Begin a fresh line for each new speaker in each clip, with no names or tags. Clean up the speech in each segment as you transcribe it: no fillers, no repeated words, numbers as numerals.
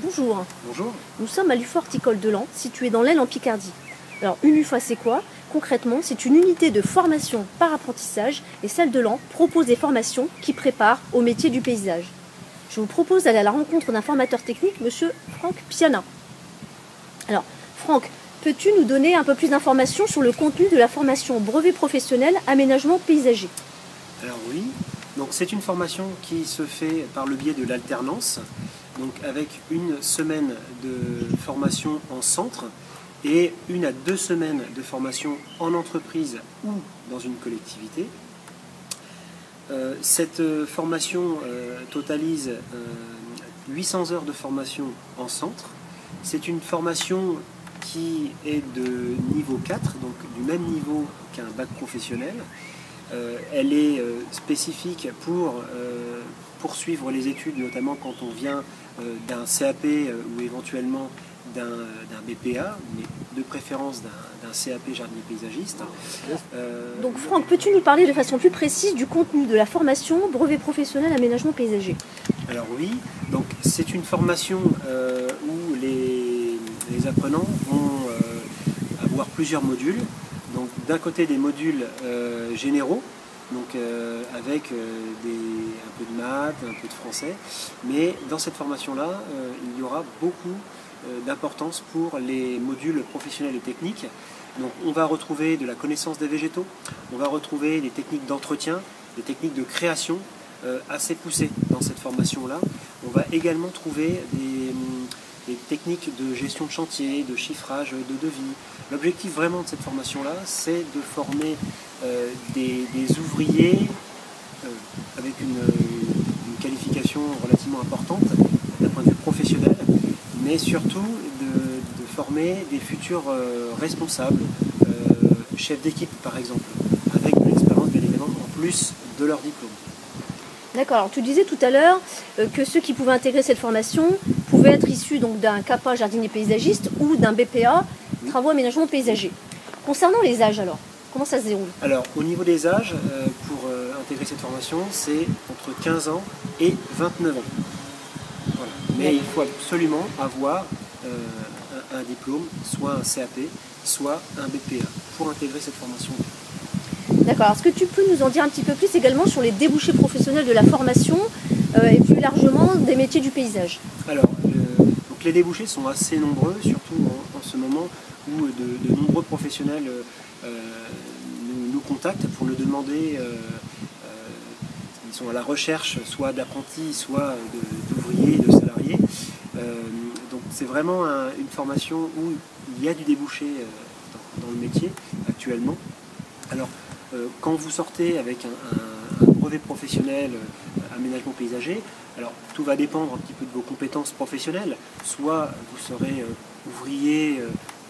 bonjour.
Bonjour.
Nous sommes à l'UFO Horticole de Laon, situé dans l'Aisne en Picardie. Alors, une UFA, c'est quoi? Concrètement, c'est une unité de formation par apprentissage et celle de Laon propose des formations qui préparent au métier du paysage. Je vous propose d'aller à la rencontre d'un formateur technique, monsieur Franck Piana. Alors, Franck, peux-tu nous donner un peu plus d'informations sur le contenu de la formation brevet professionnel aménagement paysager?
Alors oui, donc c'est une formation qui se fait par le biais de l'alternance, donc avec une semaine de formation en centre et 1 à 2 semaines de formation en entreprise ou dans une collectivité. Cette formation totalise 800 heures de formation en centre. C'est une formation qui est de niveau 4, donc du même niveau qu'un bac professionnel. Elle est spécifique pour poursuivre les études, notamment quand on vient d'un CAP ou éventuellement d'un BPA, mais de préférence d'un CAP jardinier paysagiste.
Donc Franck, peux-tu nous parler de façon plus précise du contenu de la formation brevet professionnel aménagement paysager?
Alors oui, donc c'est une formation où les apprenants vont avoir plusieurs modules. Donc d'un côté des modules généraux, donc avec un peu de maths, un peu de français, mais dans cette formation-là, il y aura beaucoup d'importance pour les modules professionnels et techniques. Donc on va retrouver de la connaissance des végétaux, on va retrouver des techniques d'entretien, des techniques de création assez poussées dans cette formation-là. On va également trouver des techniques de gestion de chantier, de chiffrage de devis. L'objectif vraiment de cette formation-là, c'est de former des ouvriers avec une qualification relativement importante d'un point de vue professionnel, mais surtout de former des futurs responsables, chefs d'équipe par exemple, avec de l'expérience bien évidemment en plus de leur diplôme.
D'accord, alors tu disais tout à l'heure que ceux qui pouvaient intégrer cette formation pouvaient être issus donc d'un CAPA jardinier paysagiste ou d'un BPA travaux aménagement paysager. Concernant les âges alors, comment ça se déroule?
Alors au niveau des âges, pour intégrer cette formation, c'est entre 15 ans et 29 ans. Voilà. Mais il faut absolument avoir un diplôme, soit un CAP, soit un BPA, pour intégrer cette formation.
D'accord, est-ce que tu peux nous en dire un petit peu plus également sur les débouchés professionnels de la formation et plus largement des métiers du paysage?
Alors, donc les débouchés sont assez nombreux, surtout en ce moment où de nombreux professionnels nous contactent pour nous demander, ils sont à la recherche soit d'apprentis, soit d'ouvriers, de salariés. Donc c'est vraiment une formation où il y a du débouché dans le métier actuellement. Alors, quand vous sortez avec un brevet professionnel aménagement paysager, alors tout va dépendre un petit peu de vos compétences professionnelles. Soit vous serez ouvrier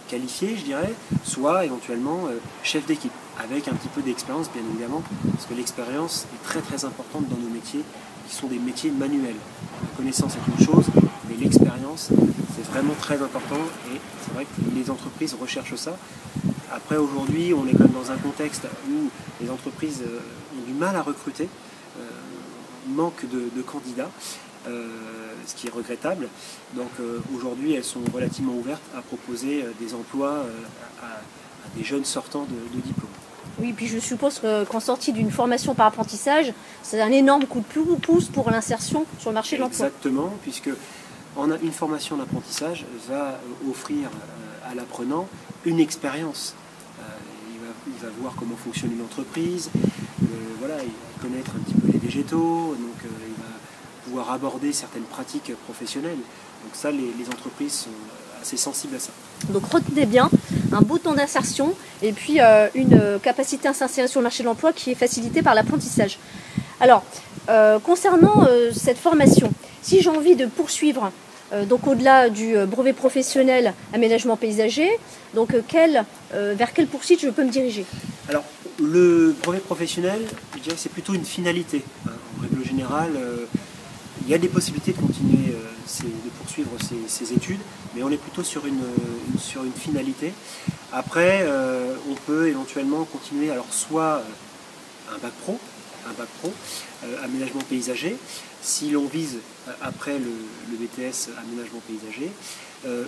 qualifié, je dirais, soit éventuellement chef d'équipe, avec un petit peu d'expérience bien évidemment, parce que l'expérience est très très importante dans nos métiers, qui sont des métiers manuels. La connaissance est une chose, mais l'expérience c'est vraiment très important et c'est vrai que les entreprises recherchent ça. Après aujourd'hui, on est quand même dans un contexte où les entreprises ont du mal à recruter, manque de candidats, ce qui est regrettable. Donc aujourd'hui, elles sont relativement ouvertes à proposer des emplois à des jeunes sortants de diplôme.
Oui, puis je suppose qu'en sortie d'une formation par apprentissage, c'est un énorme coup de pouce pour l'insertion sur le marché de l'emploi.
Exactement, puisque une formation d'apprentissage va offrir à l'apprenant une expérience. Il va voir comment fonctionne une entreprise, voilà, il va connaître un petit peu les végétaux, donc il va pouvoir aborder certaines pratiques professionnelles. Donc ça, les entreprises sont assez sensibles à ça.
Donc retenez bien, un beau temps d'insertion et puis une capacité à s'insérer sur le marché de l'emploi qui est facilitée par l'apprentissage. Alors, concernant cette formation, si j'ai envie de poursuivre donc au-delà du brevet professionnel aménagement paysager, donc vers quel poursuite je peux me diriger?
Alors le brevet professionnel, je dirais que c'est plutôt une finalité. En règle générale, il y a des possibilités de continuer, de poursuivre ces études, mais on est plutôt sur une finalité. Après, on peut éventuellement continuer alors soit un bac pro, un bac pro, aménagement paysager. Si l'on vise après le BTS aménagement paysager,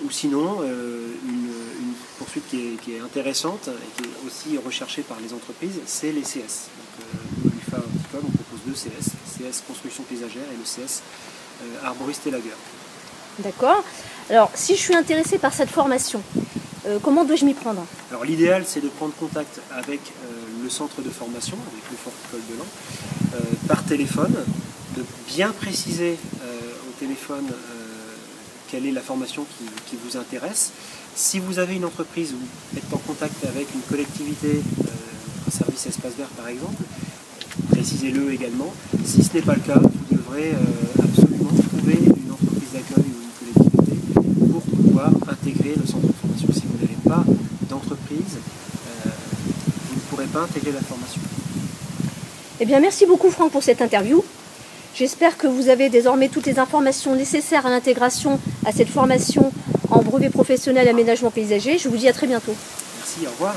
ou sinon une poursuite qui est intéressante et qui est aussi recherchée par les entreprises, c'est les CS. Donc, nous, à l'UFA Horticole, on propose 2 CS, CS construction paysagère et le CS arboriste et lagueur.
D'accord. Alors, si je suis intéressée par cette formation, comment dois-je m'y prendre?
Alors, l'idéal, c'est de prendre contact avec le centre de formation, avec l'UFA Horticole de Laon, par téléphone, de bien préciser au téléphone quelle est la formation qui vous intéresse. Si vous avez une entreprise ou êtes en contact avec une collectivité, un service espace vert par exemple, précisez-le également. Si ce n'est pas le cas, vous devrez absolument trouver une entreprise d'accueil ou une collectivité pour pouvoir intégrer le centre de formation. Si vous n'avez pas d'entreprise, vous ne pourrez pas intégrer la formation.
Eh bien, merci beaucoup Franck pour cette interview. J'espère que vous avez désormais toutes les informations nécessaires à l'intégration à cette formation en brevet professionnel aménagement paysager. Je vous dis à très bientôt.
Merci, au revoir.